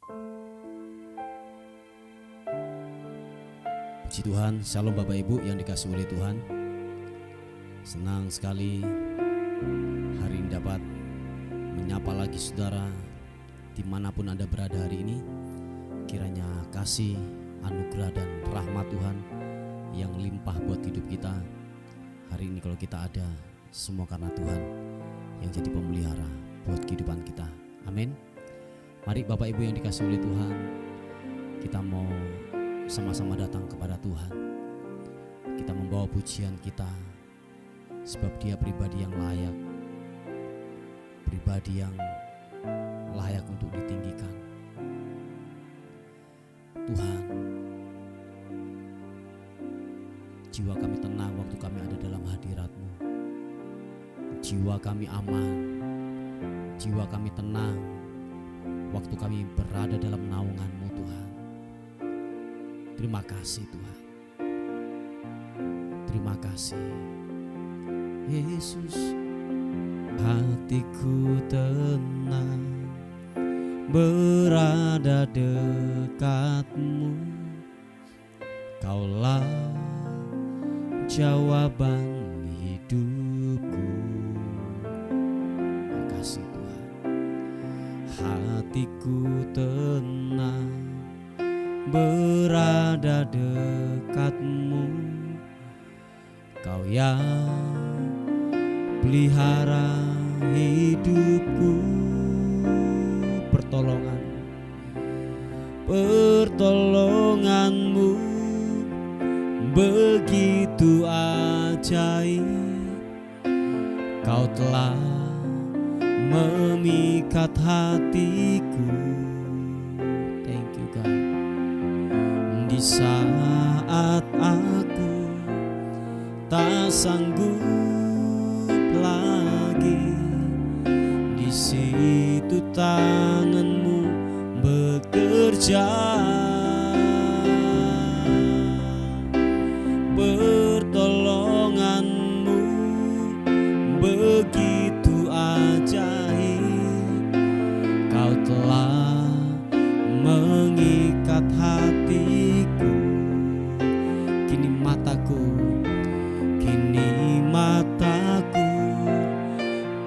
Puji Tuhan, Shalom Bapak Ibu yang dikasihi oleh Tuhan. Senang sekali hari ini dapat menyapa lagi saudara dimanapun Anda berada hari ini. Kiranya kasih, anugerah dan rahmat Tuhan yang limpah buat hidup kita. Hari ini kalau kita ada, semua karena Tuhan yang jadi pemelihara buat kehidupan kita. Amin. Mari Bapak Ibu yang dikasihi oleh Tuhan, kita mau sama-sama datang kepada Tuhan. Kita membawa pujian kita, sebab Dia pribadi yang layak, pribadi yang layak untuk ditinggikan. Tuhan, jiwa kami tenang waktu kami ada dalam hadirat-Mu. Jiwa kami aman, jiwa kami tenang waktu kami berada dalam naungan-Mu Tuhan. Terima kasih Tuhan. Terima kasih Yesus. Hatiku tenang berada dekat-Mu. Kaulah jawaban hidupku. Terima kasih Tuhan. Hatiku tenang berada dekat-Mu. Kau yang pelihara hidupku. Pertolongan-Mu begitu ajaib. Kau telah memikat hatiku. Thank you God. Di saat aku tak sanggup lagi, di situ tangan-Mu bekerja. Pertolongan-Mu begitu ajaib. Kau telah mengikat hatiku. Kini mataku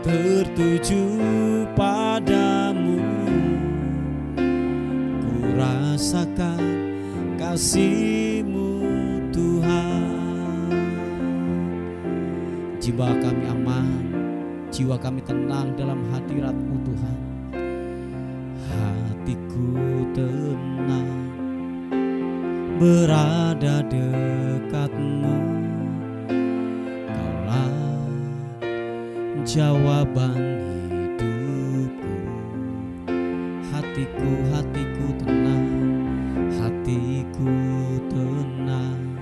tertuju padamu. Ku rasakan kasih-Mu Tuhan. Jiwa kami aman, jiwa kami tenang dalam hadirat-Mu Tuhan. Hatiku tenang berada dekat-Mu. Kaulah jawaban hidupku. Hatiku tenang, hatiku tenang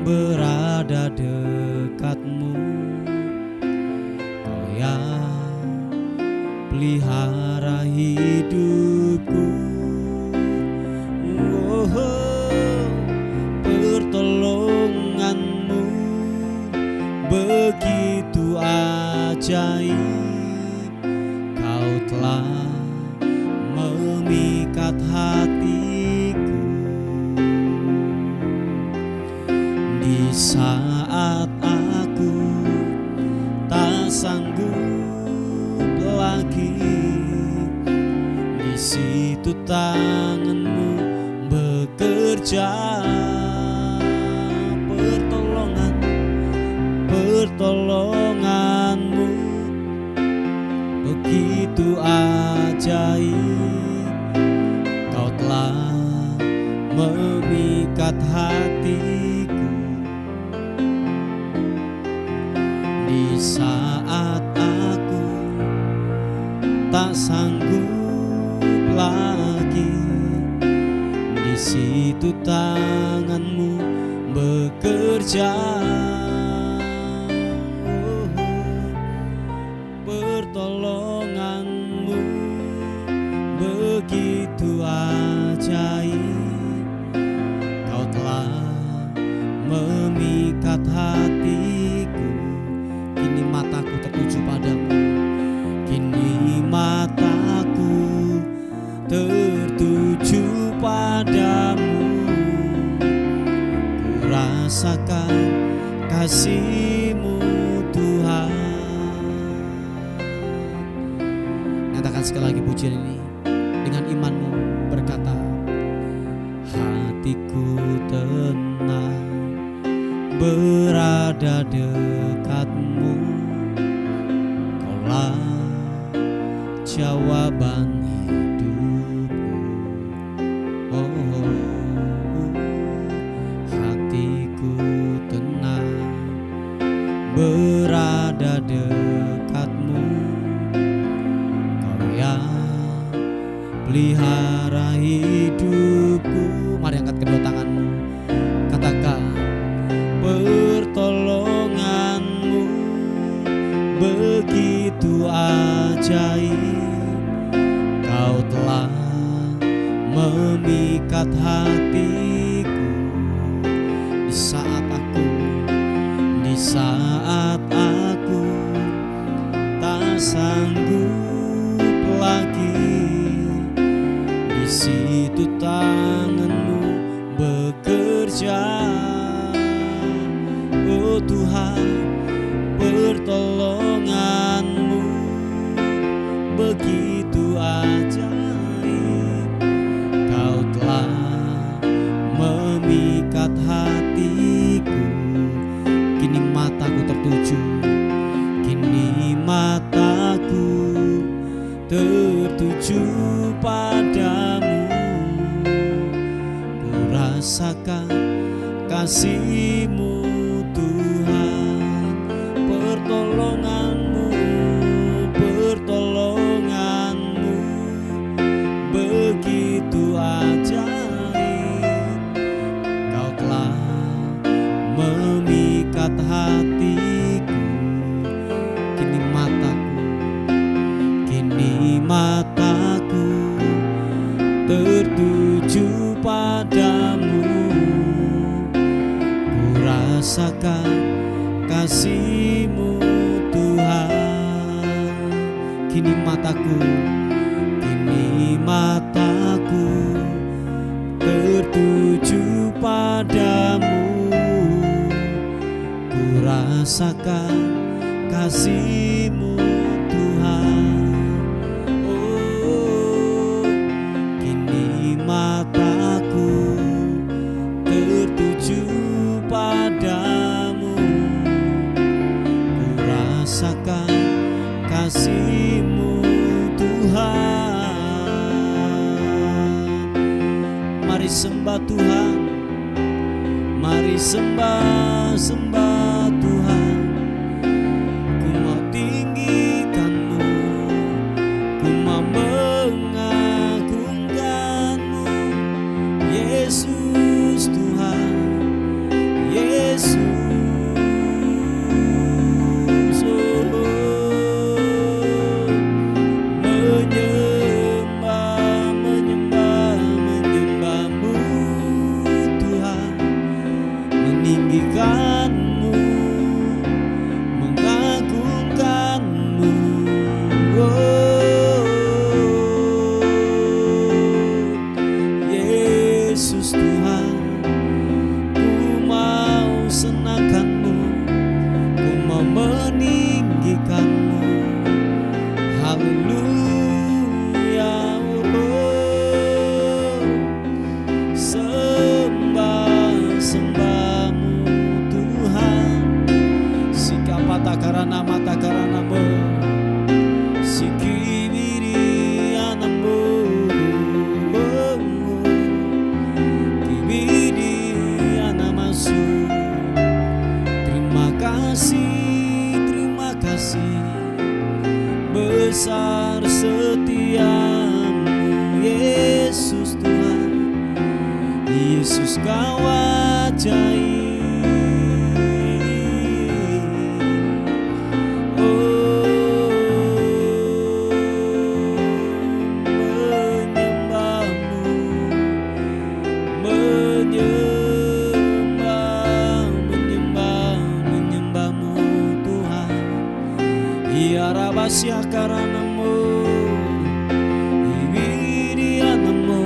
berada dekat-Mu. Kau yang pelihara hidupku. Pertolongan-Mu begitu ajaib. Kau telah memikat hatiku. Di saat aku tak sanggup lagi, di situ tangan-Mu bekerja. Pertolongan-Mu begitu ajaib. Kau telah memikat hatiku. Di saat aku tak sanggup lagi, di situ tangan-Mu bekerja. Pertolongan-Mu begitu ajaib. Kau telah memikat hatiku. Kini mataku tertuju padamu. Kini mataku tertuju rasakan kasih-Mu Tuhan. Nyatakan sekali lagi pujian ini dengan imanmu, berkata, hatiku tenang berada dekat-Mu, Kaulah jawaban hidupku. Oh, hatiku tenang berada dekat-Mu, Kau yang pelihara hidupku. Mari angkat kedua tanganmu, katakan, pertolongan-Mu begitu ajaib, Kau telah memikat hatiku. Di saat aku tak sanggup lagi, di situ tangan-Mu bekerja. Oh Tuhan, pertolongan-Mu begitu ajaib, Kau telah memikat hatiku. Kini mataku tertuju, kini mataku tertuju padamu. Ku rasakan kasih-Mu Tuhan, pertolongan-Mu begitu ajaib, Kau telah memikat hatiku. Kini mataku tertuju padamu. Ku rasakan kasih-Mu Tuhan. Kini mataku tertuju padamu. Ku rasakan kasih-Mu Tuhan. Oh, kini mataku tertuju padamu. Ku rasakan kasih-Mu Tuhan. Mari sembah Tuhan, mari sembah Tuhan. Ku mau tinggikan-Mu, ku mau mengagungkan-Mu, Yesus Tuhan, Yesus. Meninggikan-Mu, mengagungkan-Mu, oh, Yesus Tuhan. Ku mau senangkan-Mu, ku mau meninggikan-Mu. Haleluya, oh, sembah-Mu Tuhan. Sikapatakarana matakaranamu, sikibirianamu, kibirianamasu. Terima kasih besar setiamu, Yesus Tuhan. Yesus Kau ajaib. Menyembahmu Tuhan. Iarabasya karanamu, ibirianamu,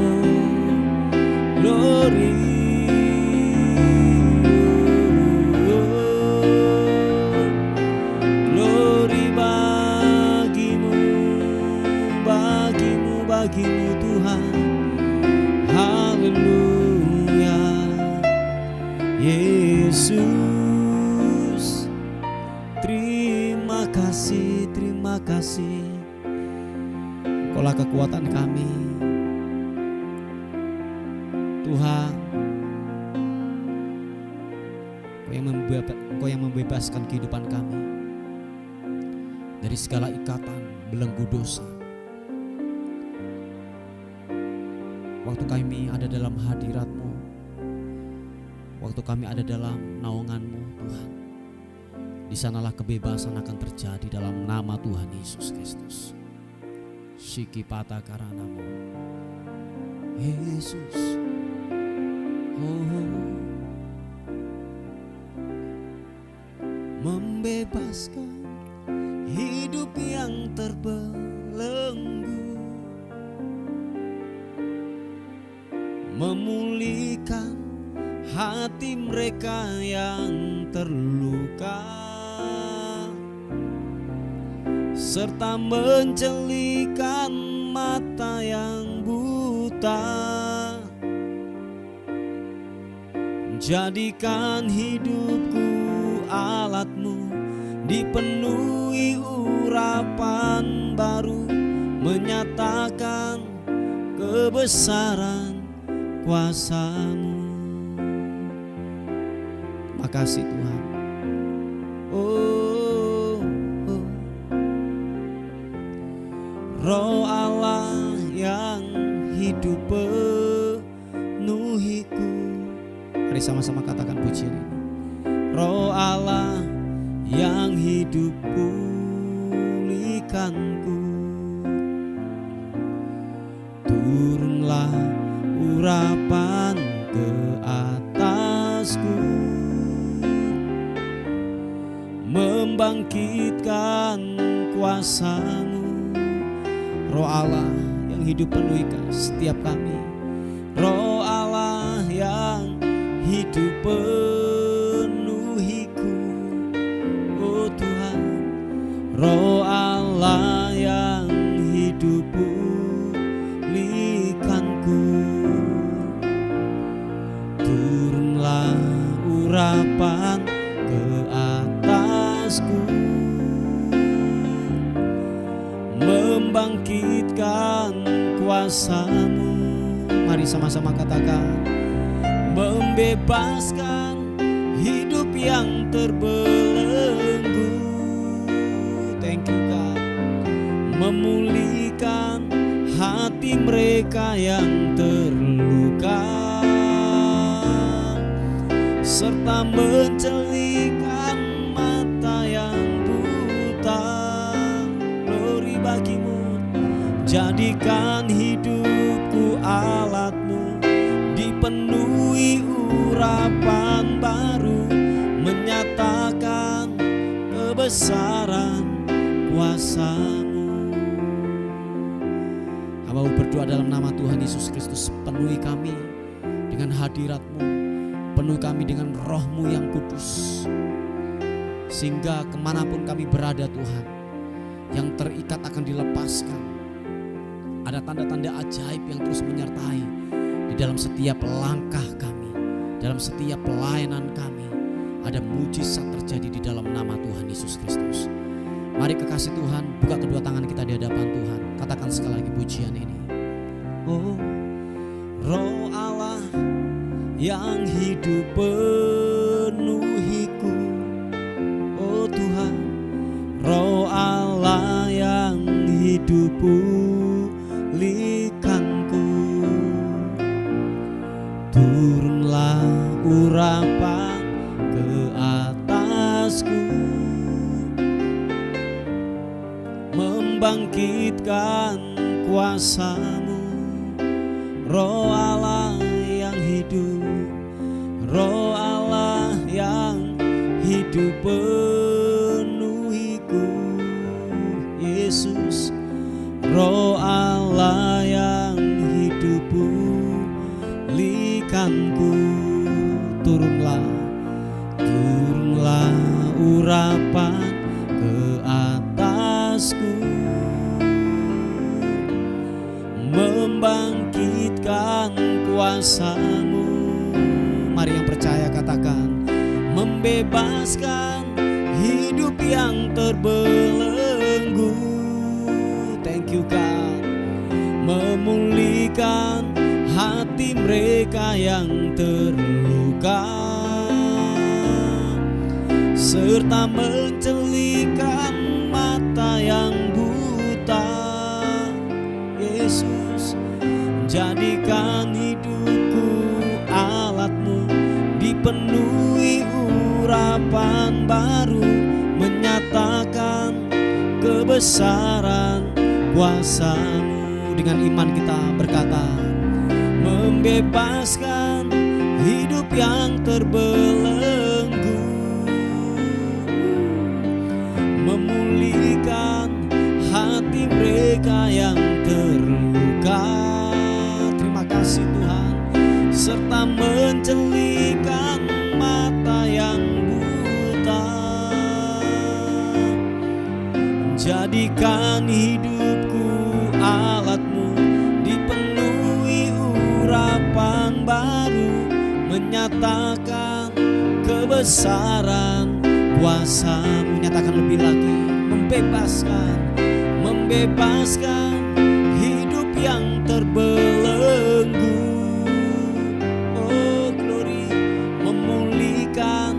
glory. bagimu Tuhan. Haleluya Yesus. Terima kasih, terima kasih. Engkaulah kekuatan kami Tuhan. Engkau yang membebaskan kehidupan kami dari segala ikatan belenggu dosa. Waktu kami ada dalam hadirat-Mu, waktu kami ada dalam naungan-Mu Tuhan, di sanalah kebebasan akan terjadi dalam nama Tuhan Yesus Kristus. Shiki pata karanamu Yesus. Membebaskan hidup yang terbelenggu, memulihkan hati mereka yang terluka, serta mencelikan mata yang buta. Jadikan hidupku alat-Mu, dipenuhi urapan baru, menyatakan kebesaran kuasa-Mu. Makasih Tuhan. Roh Allah yang hidup penuhiku. Mari sama-sama katakan pujian ini. Roh Allah yang hidup pulihkanku. Turunlah urapan ke atasku, membangkitkan kuasa-Mu. Roh Allah yang hidup penuhikan setiap kami. Roh Allah yang hidup penuhiku, oh Tuhan. Roh Allah yang hidup pulihkanku. Turunlah urapan ke atasku, membangkitkan kuasa-Mu. Mari sama-sama katakan. Membebaskan hidup yang terbelenggu. Thank you God. Memulihkan hati mereka yang terluka, serta mencelikan mata yang buta. Glory bagimu. Jadikan hidupku alat-Mu, dipenuhi urapan baru, menyatakan kebesaran kuasa-Mu. Hamba berdoa dalam nama Tuhan Yesus Kristus, penuhi kami dengan hadirat-Mu, penuhi kami dengan Roh-Mu yang kudus, sehingga kemanapun kami berada Tuhan, yang terikat akan dilepaskan. Ada tanda-tanda ajaib yang terus menyertai di dalam setiap langkah kami, dalam setiap pelayanan kami. Ada mujizat terjadi di dalam nama Tuhan Yesus Kristus. Mari kekasih Tuhan, buka kedua tangan kita di hadapan Tuhan. Katakan sekali lagi pujian ini. Oh, Roh Allah yang hidup penuhiku, oh Tuhan. Roh Allah yang hidup pulihkanku. Turunlah urapan ke atasku, membangkitkan kuasa-Mu. Roh Allah yang hidup, Roh Allah yang hidup penuhiku, Yesus. Roh Allah yang hidup pulihkanku. Turunlah urapan ke atasku, membangkitkan kuasa-Mu. Mari yang percaya katakan, membebaskan hidup yang terbelenggu. Thank you God. Memulihkan hati mereka yang terluka, serta mencelikan mata yang buta. Yesus, jadikan hidupku alat-Mu, dipenuhi urapan baru, menyatakan kebesaran kuasa-Mu. Dengan iman kita berkata, membebaskan hidup yang terbelenggu, memulihkan hati mereka yang terluka. Terima kasih Tuhan. Serta mencelikan mata yang buta. Jadikan hidupku alat-Mu, dipenuhi urapan baru, menyatakan kebesaran kuasa-Mu. Nyatakan lebih lagi, membebaskan hidup yang terbelenggu. Oh glory, memulihkan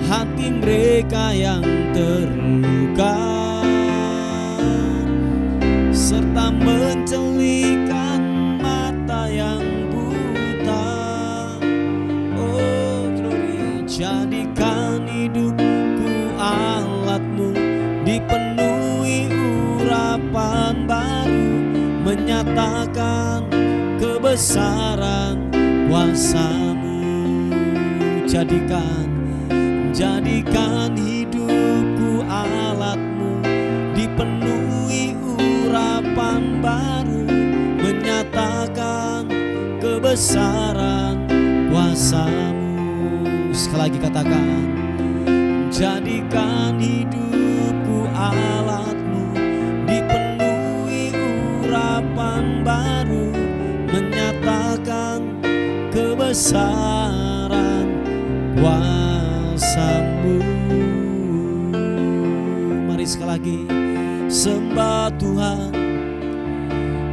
hati mereka yang terluka, serta mencelikan mata yang buta. Oh glory, jadikan hidupku alat-Mu, dipenuhi urapan baru, menyatakan kebesaran kuasa-Mu. Jadikan hidupku alat-Mu, dipenuhi urapan baru, menyatakan kebesaran kuasa-Mu. Sekali lagi katakan, jadikan hidupku alat-Mu, dipenuhi urapan baru, menyatakan kebesaran kuasa-Mu. Mari sekali lagi sembah Tuhan,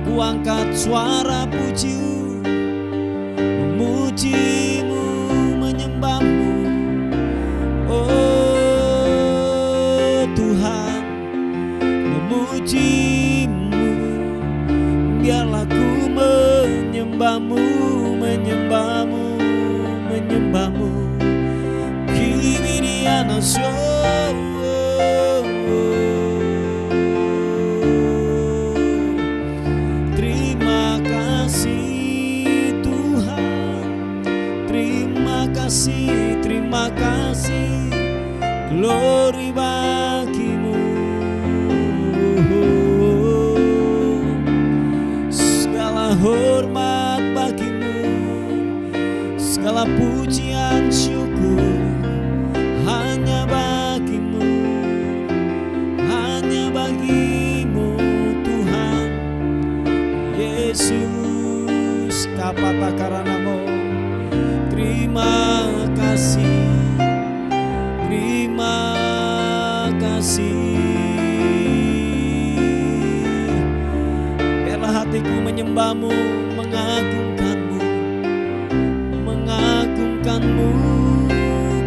ku angkat suara puji, memuji-Mu, menyembah-Mu. Oh Tuhan, memuji-Mu, biarlah ku menyembah-Mu, menyembah-Mu, menyembah-Mu. Kibiriana terima kasih Tuhan, terima kasih, glory bagi-Mu. Segala hormat bagi-Mu, segala pujian syukur hanya bagi-Mu, hanya bagi-Mu Tuhan Yesus. Kapata karanamo, terima kasih, terima kasih. Biarlah hatiku menyembah-Mu, mengagungkan-Mu, mengagungkan-Mu.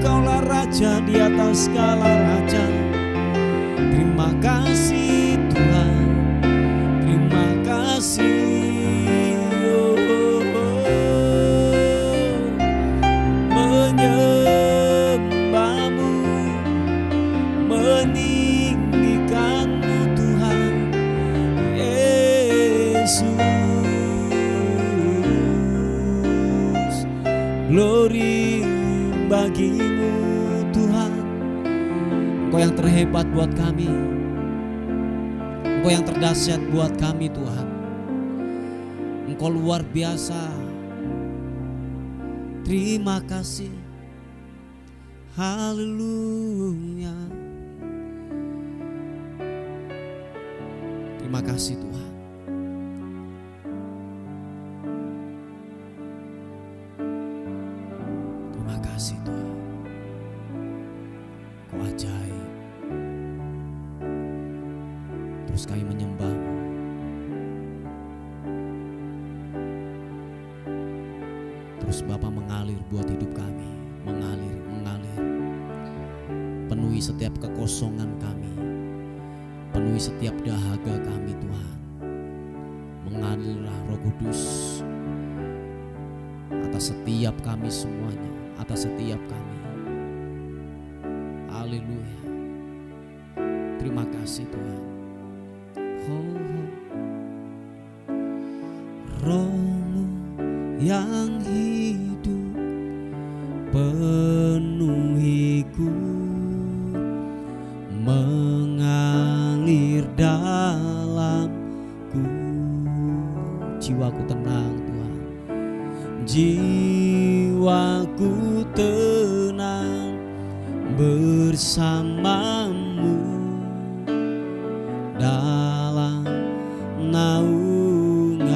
Kaulah Raja di atas segala raja. Terima kasih Tuhan, terima kasih. Menyembah-Mu, meninggikan-Mu Tuhan Yesus. Glory bagi-Mu Tuhan. Engkau yang terhebat buat kami, Engkau yang terdahsyat buat kami Tuhan. Engkau luar biasa. Terima kasih. Haleluya. Terima kasih Tuhan. Kudus Bapa mengalir buat hidup kami, mengalir. Penuhi setiap kekosongan kami, penuhi setiap dahaga kami Tuhan. Mengalirlah Roh Kudus atas setiap kami semuanya, atas setiap kami. Haleluya. Terima kasih Tuhan. Roh-Mu yang hidup penuhiku, mengalir dalamku. Jiwaku tenang Tuhan, jiwaku tenang bersamamu dalam naunganmu.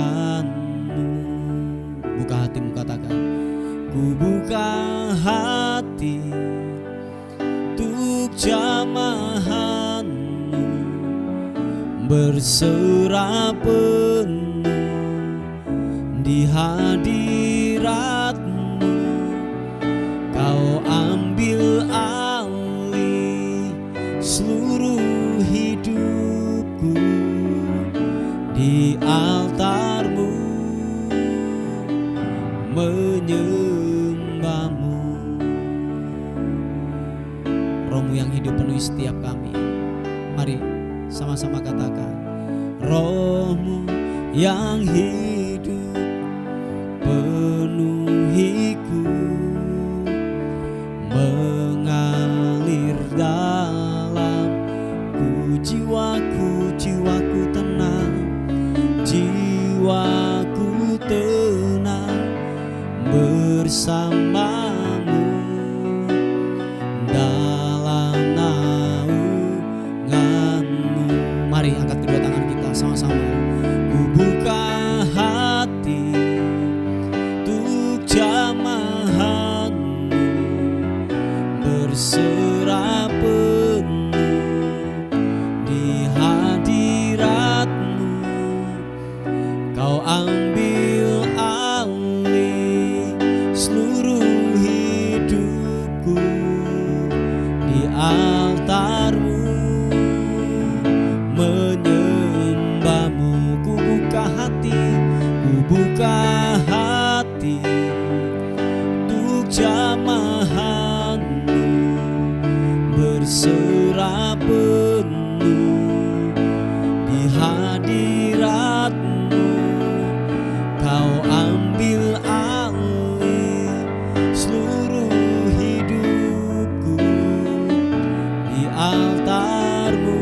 Buka hatimu, katakan, ku buka hati untuk jamahanmu, berserah penuh di hadiratmu. Kau ambil alih seluruh hidupku di altarmu, menyembahmu. Roh-Mu yang hidup penuhi setiap kami. Mari sama-sama katakan, Roh-Mu yang hidup penuhiku, mengalir dalamku. Jiwaku tenang, jiwaku tenang bersamamu dalam naunganmu. Mari angkat kedua tangan kita sama-sama. Ku buka hati untuk jamahanmu, berserah penuh di hadiratmu. Kau ambil alih seluruh hidupku di altarmu, menyembahmu. Ku buka hati untuk jamahanmu, berserah penuh di hadiratmu. Kau ambil alih seluruh hidupku di altarmu,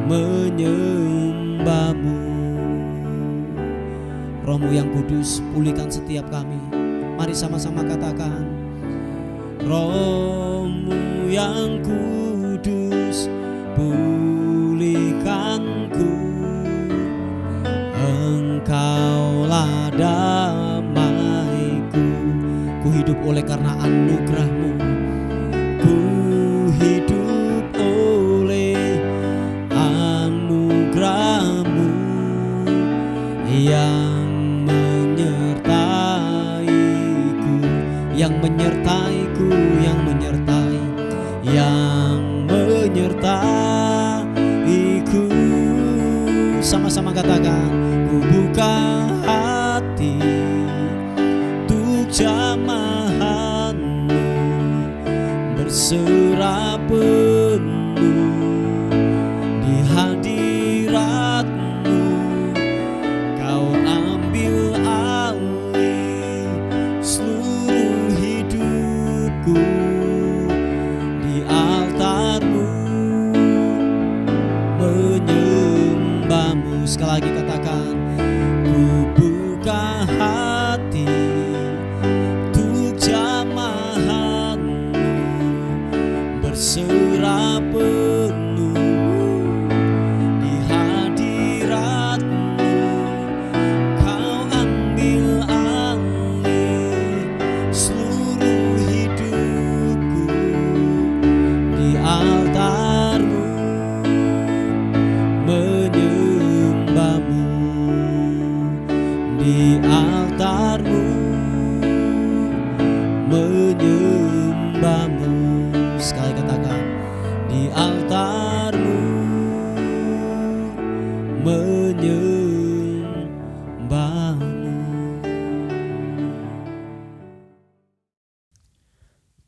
menyembahmu. Roh-Mu yang kudus, pulihkan setiap kami. Mari sama-sama katakan, Roh-Mu yang kudus, pulihkanku. Engkaulah damaiku. Ku hidup oleh karena anugerah-Mu. Ku hidup oleh anugerah-Mu yang menyertaiku, yang menyertaiku, yang menyertaiku. Sama-sama katakan, ku buka hati untuk jamahanmu, berserah penuh di hadiratmu. Kau ambil alih seluruh hidupku di altarmu, menyembahmu. Sekali lagi katakan,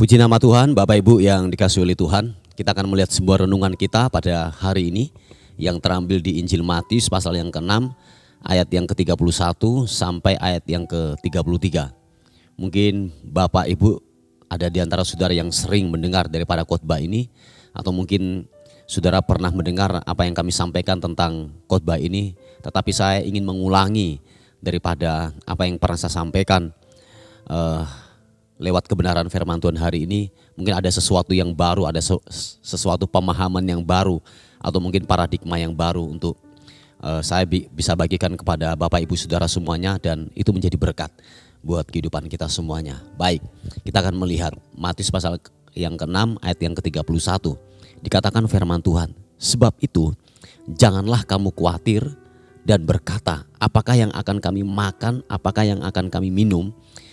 Puji nama Tuhan, Bapak Ibu yang dikasihi oleh Tuhan. Kita akan melihat sebuah renungan kita pada hari ini yang terambil di Injil Matius pasal yang ke-6 ayat yang ke-31 sampai ayat yang ke-33. Mungkin Bapak Ibu ada di antara saudara yang sering mendengar daripada khotbah ini, atau mungkin saudara pernah mendengar apa yang kami sampaikan tentang khotbah ini, tetapi saya ingin mengulangi daripada apa yang pernah saya sampaikan lewat kebenaran firman Tuhan hari ini. Mungkin ada sesuatu yang baru, ada sesuatu pemahaman yang baru, atau mungkin paradigma yang baru untuk saya bisa bagikan kepada Bapak Ibu Saudara semuanya, dan itu menjadi berkat buat kehidupan kita semuanya. Baik, kita akan melihat Matius pasal yang ke-6 ayat yang ke-31. Dikatakan firman Tuhan, sebab itu janganlah kamu khawatir dan berkata, apakah yang akan kami makan, apakah yang akan kami minum,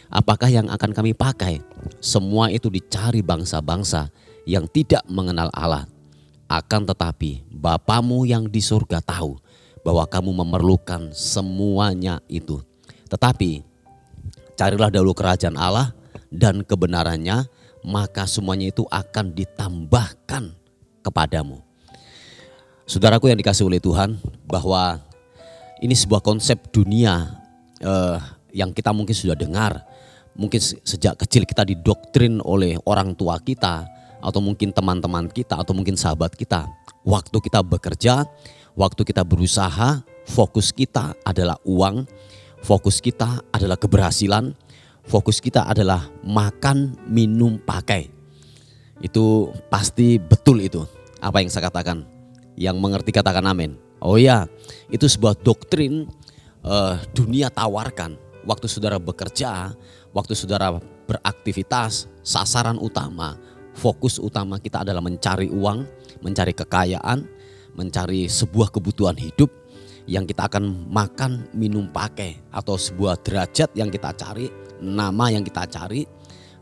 apakah yang akan kami pakai? Semua itu dicari bangsa-bangsa yang tidak mengenal Allah. Akan tetapi Bapamu yang di surga tahu bahwa kamu memerlukan semuanya itu. Tetapi carilah dahulu kerajaan Allah dan kebenarannya, maka semuanya itu akan ditambahkan kepadamu. Saudaraku yang dikasihi oleh Tuhan, bahwa ini sebuah konsep dunia yang kita mungkin sudah dengar. Mungkin sejak kecil kita didoktrin oleh orang tua kita, atau mungkin teman-teman kita, atau mungkin sahabat kita. Waktu kita bekerja, waktu kita berusaha, fokus kita adalah uang, fokus kita adalah keberhasilan, fokus kita adalah makan, minum, pakai. Itu pasti betul itu apa yang saya katakan. Yang mengerti katakan amin. Oh ya, itu sebuah doktrin dunia tawarkan. Waktu saudara bekerja, waktu saudara beraktivitas, sasaran utama, fokus utama kita adalah mencari uang, mencari kekayaan, mencari sebuah kebutuhan hidup yang kita akan makan, minum, pakai, atau sebuah derajat yang kita cari, nama yang kita cari,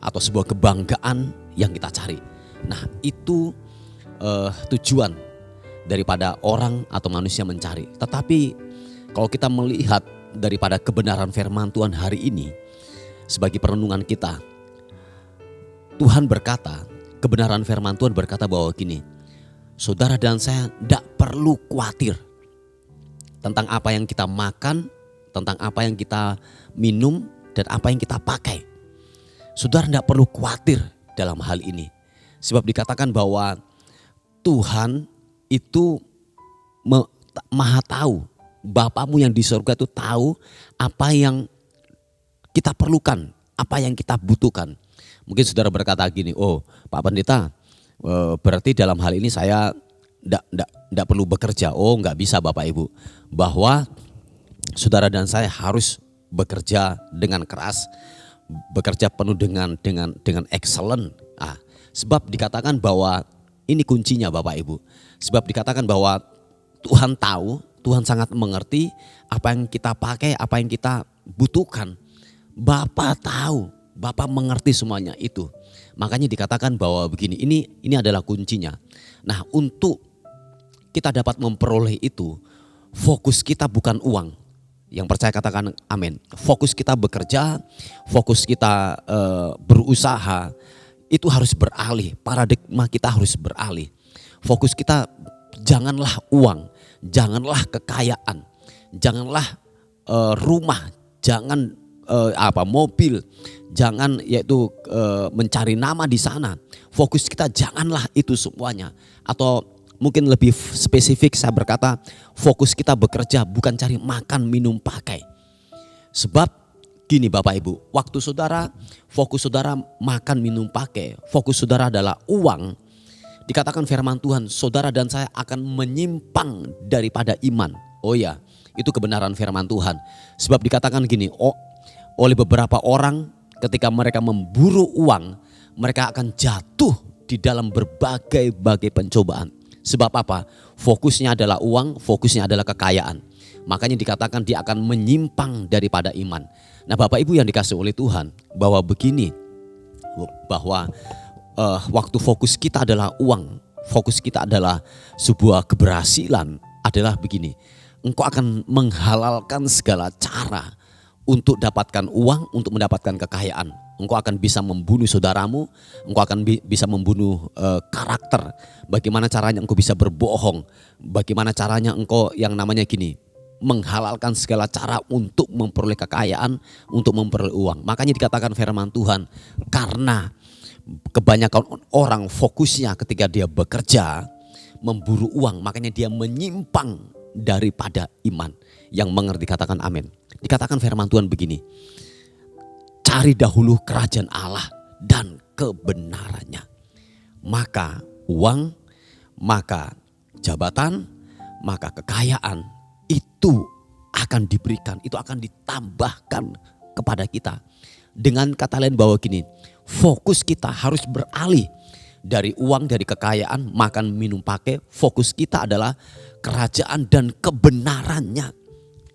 atau sebuah kebanggaan yang kita cari. Nah, itu tujuan daripada orang atau manusia mencari. Tetapi kalau kita melihat daripada kebenaran firman Tuhan hari ini sebagai perenungan kita, Tuhan berkata, kebenaran firman Tuhan berkata bahwa gini, saudara dan saya tidak perlu khawatir tentang apa yang kita makan, tentang apa yang kita minum, dan apa yang kita pakai. Saudara tidak perlu khawatir dalam hal ini. Sebab dikatakan bahwa Tuhan itu maha tahu. Bapamu yang di surga itu tahu apa yang kita perlukan, apa yang kita butuhkan. Mungkin saudara berkata gini, oh Pak Pendeta, berarti dalam hal ini saya tidak perlu bekerja. Oh nggak bisa Bapak Ibu, bahwa saudara dan saya harus bekerja dengan keras, bekerja penuh dengan excellent. Sebab dikatakan bahwa ini kuncinya Bapak Ibu. Sebab dikatakan bahwa Tuhan tahu, Tuhan sangat mengerti apa yang kita pakai, apa yang kita butuhkan. Bapa tahu, Bapa mengerti semuanya itu. Makanya dikatakan bahwa begini, ini adalah kuncinya. Nah, untuk kita dapat memperoleh itu, fokus kita bukan uang. Yang percaya katakan amin. Fokus kita bekerja, fokus kita berusaha, itu harus beralih. Paradigma kita harus beralih. Fokus kita janganlah uang, janganlah kekayaan, janganlah rumah, jangan mobil, jangan yaitu mencari nama di sana. Fokus kita janganlah itu semuanya. Atau mungkin lebih spesifik saya berkata, fokus kita bekerja bukan cari makan, minum, pakai. Sebab gini Bapak Ibu, waktu saudara, fokus saudara makan, minum, pakai, fokus saudara adalah uang, dikatakan firman Tuhan, saudara dan saya akan menyimpang daripada iman. Oh ya, itu kebenaran firman Tuhan. Sebab dikatakan gini, oleh beberapa orang ketika mereka memburu uang, mereka akan jatuh di dalam berbagai pencobaan. Sebab apa? Fokusnya adalah uang, fokusnya adalah kekayaan. Makanya dikatakan dia akan menyimpang daripada iman. Nah Bapak Ibu yang dikasihi oleh Tuhan, bahwa begini, bahwa waktu fokus kita adalah uang, fokus kita adalah sebuah keberhasilan, adalah begini, engkau akan menghalalkan segala cara untuk dapatkan uang, untuk mendapatkan kekayaan. engkau akan bisa membunuh saudaramu, engkau akan bisa membunuh karakter. Bagaimana caranya engkau bisa berbohong, bagaimana caranya engkau yang namanya gini, menghalalkan segala cara untuk memperoleh kekayaan, untuk memperoleh uang. Makanya dikatakan firman Tuhan, karena kebanyakan orang fokusnya ketika dia bekerja, memburu uang, makanya dia menyimpang daripada iman. Yang mengerti katakan amin. Dikatakan firman Tuhan begini, cari dahulu kerajaan Allah dan kebenarannya, maka uang, maka jabatan, maka kekayaan itu akan diberikan, itu akan ditambahkan kepada kita. Dengan kata lain bahwa gini, fokus kita harus beralih dari uang, dari kekayaan, makan, minum, pakai. Fokus kita adalah kerajaan dan kebenarannya.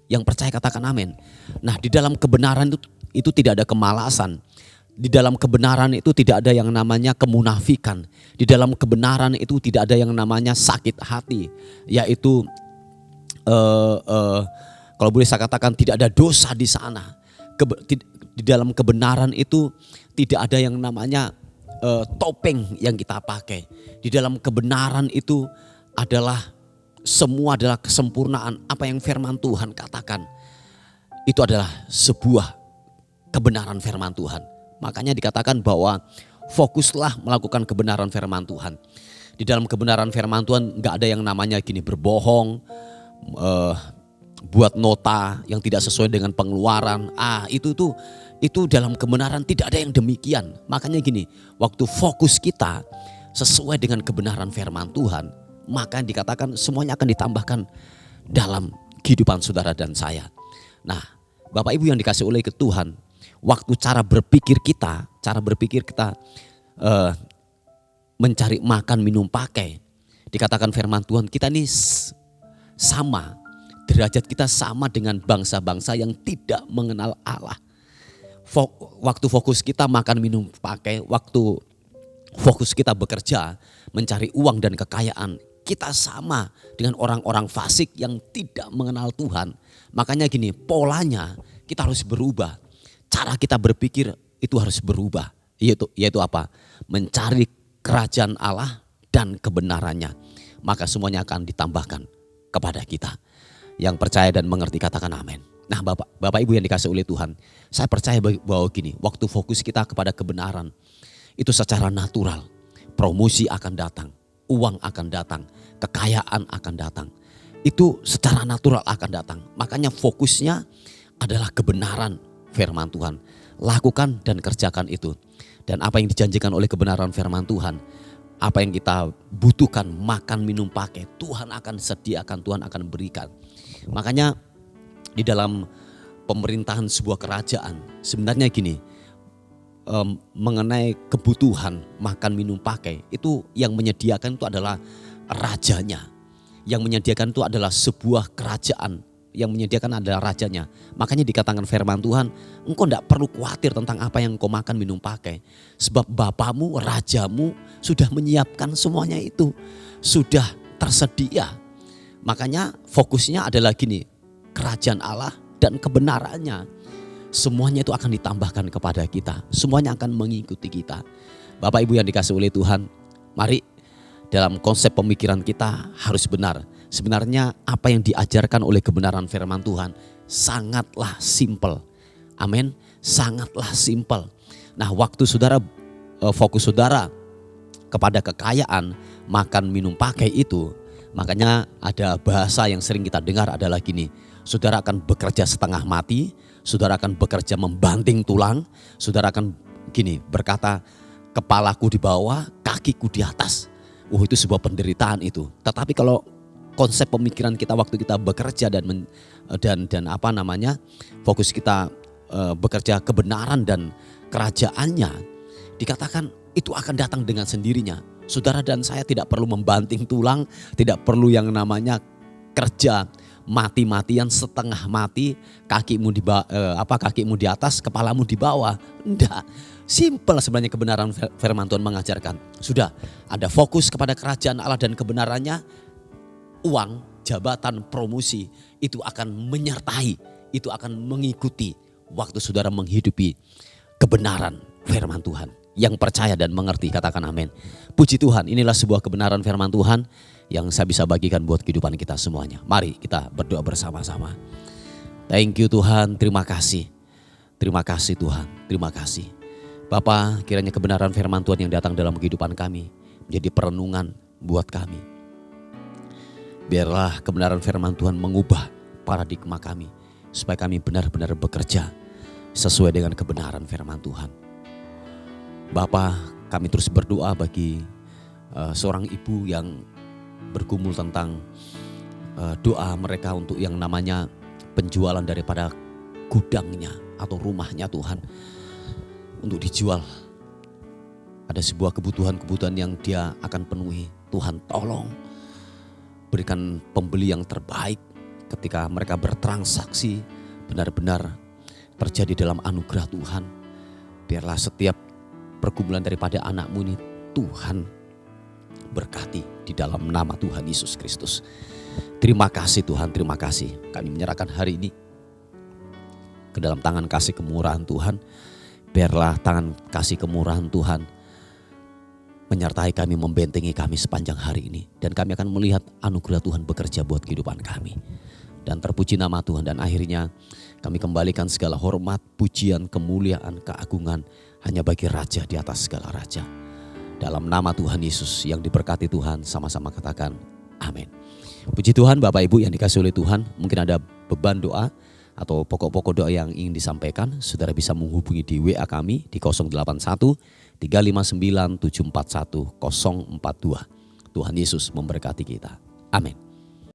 Yang percaya katakan amin. Nah, di dalam kebenaran itu tidak ada kemalasan. Di dalam kebenaran itu tidak ada yang namanya kemunafikan. Di dalam kebenaran itu tidak ada yang namanya sakit hati. Yaitu kalau boleh saya katakan tidak ada dosa di sana. Di dalam kebenaran itu tidak ada yang namanya topeng yang kita pakai. Di dalam kebenaran itu adalah semua adalah kesempurnaan apa yang firman Tuhan katakan. Itu adalah sebuah kebenaran firman Tuhan. Makanya dikatakan bahwa fokuslah melakukan kebenaran firman Tuhan. Di dalam kebenaran firman Tuhan gak ada yang namanya gini berbohong, buat nota yang tidak sesuai dengan pengeluaran. Itu dalam kebenaran tidak ada yang demikian. Makanya gini, waktu fokus kita sesuai dengan kebenaran firman Tuhan, maka dikatakan semuanya akan ditambahkan dalam kehidupan saudara dan saya. Nah, Bapak Ibu yang dikasih oleh Tuhan, waktu cara berpikir kita mencari makan, minum, pakai, dikatakan firman Tuhan kita ini sama, derajat kita sama dengan bangsa-bangsa yang tidak mengenal Allah. Waktu fokus kita makan, minum, pakai, waktu fokus kita bekerja, mencari uang dan kekayaan, kita sama dengan orang-orang fasik yang tidak mengenal Tuhan. Makanya gini, polanya kita harus berubah. Cara kita berpikir itu harus berubah. Yaitu apa? Mencari kerajaan Allah dan kebenarannya. Maka semuanya akan ditambahkan kepada kita. Yang percaya dan mengerti katakan amin. Nah Bapak Ibu yang dikasih oleh Tuhan, saya percaya bahwa gini, waktu fokus kita kepada kebenaran, itu secara natural, promosi akan datang, uang akan datang, kekayaan akan datang. Itu secara natural akan datang. Makanya fokusnya adalah kebenaran firman Tuhan. Lakukan dan kerjakan itu. Dan apa yang dijanjikan oleh kebenaran firman Tuhan, apa yang kita butuhkan, makan, minum, pakai, Tuhan akan sediakan, Tuhan akan berikan. Makanya di dalam pemerintahan sebuah kerajaan, sebenarnya gini, mengenai kebutuhan makan, minum, pakai, itu yang menyediakan itu adalah rajanya. Yang menyediakan itu adalah sebuah kerajaan. Yang menyediakan adalah rajanya. Makanya dikatakan firman Tuhan, engkau tidak perlu khawatir tentang apa yang engkau makan, minum, pakai. Sebab Bapamu, Rajamu sudah menyiapkan semuanya itu. Sudah tersedia. Makanya fokusnya adalah gini, kerajaan Allah dan kebenarannya. Semuanya itu akan ditambahkan kepada kita. Semuanya akan mengikuti kita. Bapak Ibu yang dikasih oleh Tuhan, mari dalam konsep pemikiran kita harus benar. Sebenarnya apa yang diajarkan oleh kebenaran firman Tuhan sangatlah simpel. Amin. Sangatlah simpel. Nah, waktu saudara fokus saudara kepada kekayaan, makan, minum, pakai itu, makanya ada bahasa yang sering kita dengar adalah gini, saudara akan bekerja setengah mati, saudara akan bekerja membanting tulang, saudara akan gini berkata, kepalaku di bawah, kakiku di atas. Itu sebuah penderitaan itu. Tetapi kalau konsep pemikiran kita waktu kita bekerja dan apa namanya, fokus kita bekerja kebenaran dan kerajaannya, dikatakan itu akan datang dengan sendirinya. Saudara dan saya tidak perlu membanting tulang, tidak perlu yang namanya kerja mati-matian setengah mati, kakimu di atas, kepalamu di bawah. Enggak. Simple sebenarnya kebenaran firman Tuhan mengajarkan. Sudah ada fokus kepada kerajaan Allah dan kebenarannya, uang, jabatan, promosi itu akan menyertai, itu akan mengikuti waktu saudara menghidupi kebenaran firman Tuhan. Yang percaya dan mengerti katakan amin. Puji Tuhan, inilah sebuah kebenaran firman Tuhan yang saya bisa bagikan buat kehidupan kita semuanya. Mari kita berdoa bersama-sama. Thank you Tuhan, terima kasih. Terima kasih Tuhan, terima kasih. Bapa, kiranya kebenaran firman Tuhan yang datang dalam kehidupan kami menjadi perenungan buat kami. Biarlah kebenaran firman Tuhan mengubah paradigma kami supaya kami benar-benar bekerja sesuai dengan kebenaran firman Tuhan. Bapa, kami terus berdoa bagi seorang ibu yang bergumul tentang doa mereka untuk yang namanya penjualan daripada gudangnya atau rumahnya Tuhan untuk dijual. Ada sebuah kebutuhan-kebutuhan yang dia akan penuhi. Tuhan tolong berikan pembeli yang terbaik ketika mereka bertransaksi benar-benar terjadi dalam anugerah Tuhan. Biarlah setiap pergumulan daripada anakmu ini Tuhan berkati di dalam nama Tuhan Yesus Kristus. Terima kasih Tuhan, terima kasih. Kami menyerahkan hari ini ke dalam tangan kasih kemurahan Tuhan. Biarlah tangan kasih kemurahan Tuhan menyertai kami, membentengi kami sepanjang hari ini. Dan kami akan melihat anugerah Tuhan bekerja buat kehidupan kami. Dan terpuji nama Tuhan. Dan akhirnya kami kembalikan segala hormat, pujian, kemuliaan, keagungan hanya bagi Raja di atas segala Raja. Dalam nama Tuhan Yesus yang diberkati Tuhan, sama-sama katakan amin. Puji Tuhan Bapak Ibu yang dikasihi oleh Tuhan. Mungkin ada beban doa atau pokok-pokok doa yang ingin disampaikan. Saudara bisa menghubungi di WA kami di 081 359 741 042. Tuhan Yesus memberkati kita. Amin.